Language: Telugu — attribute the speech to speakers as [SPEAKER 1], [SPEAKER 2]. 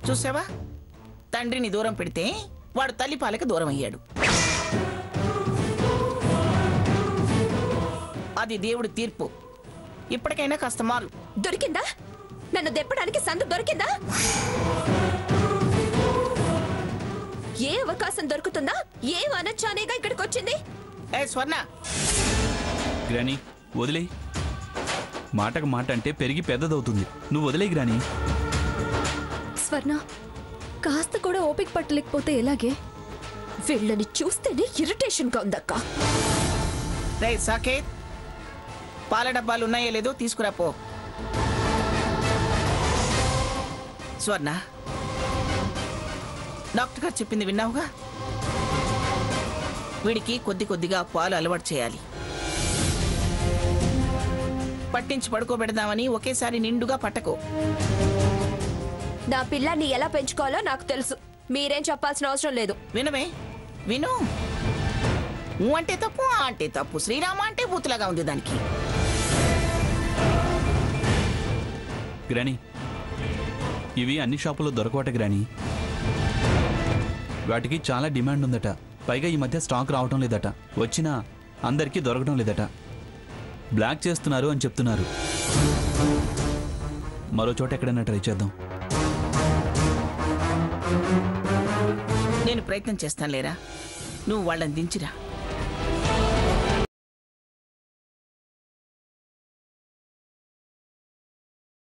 [SPEAKER 1] చూసావా, తండ్రిని దూరం పెడితే వాడు తల్లి పాలకి దూరం అయ్యాడు. అది దేవుడి తీర్పు. ఇప్పటికైనా కాస్త మారు.
[SPEAKER 2] దొరికిందా? నన్ను దెప్పడానికి సందు దొరికిందా? ఏ అవకాశం దొరుకుతుందా? ఏం అనొచ్చానేగా ఇక్కడికి వచ్చింది.
[SPEAKER 1] ఏ స్వర్ణ,
[SPEAKER 3] గ్రాని వదిలే. మాటకు మాట అంటే పెరిగి పెద్దదవుతుంది. నువ్వు వదిలే గ్రాని.
[SPEAKER 2] స్వర్ణ, కాస్త కూడా ఓపిక పట్టలేకపోతే ఎలాగే? వీళ్ళని చూస్తేనే ఇరిటేషన్గా ఉందక్క.
[SPEAKER 1] రే సాకేత్, పాల డబ్బాలు ఉన్నాయో లేదో తీసుకురాపో. స్వర్ణ, డాక్టర్ గారు చెప్పింది విన్నావుగా? వీడికి కొద్ది కొద్దిగా పాలు అలవాటు చేయాలి. పట్టించి పడుకోబెడదామని ఒకేసారి నిండుగా పట్టకో.
[SPEAKER 2] నా పిల్లాన్ని ఎలా పెంచుకోవాలో నాకు తెలుసు. మీరేం చెప్పాల్సిన అవసరం లేదు.
[SPEAKER 1] వినవే, విను. ఊ అంటే తప్పు, ఆ అంటే తప్పు. శ్రీరామ అంటే బూతులాగా ఉంది దానికి.
[SPEAKER 3] గ్రాని, ఇవి అన్ని షాపుల్లో దొరకవట గ్రాని. వాటికి చాలా డిమాండ్ ఉందట. పైగా ఈ మధ్య స్టాక్ రావటం లేదట. వచ్చినా అందరికీ దొరకడం లేదట. బ్లాక్ చేస్తున్నారు అని చెప్తున్నారు. మరో చోట ఎక్కడైనా ట్రై చేద్దాం.
[SPEAKER 1] నేను ప్రయత్నం చేస్తాను లేరా, నువ్వు వాళ్ళని దించిరా.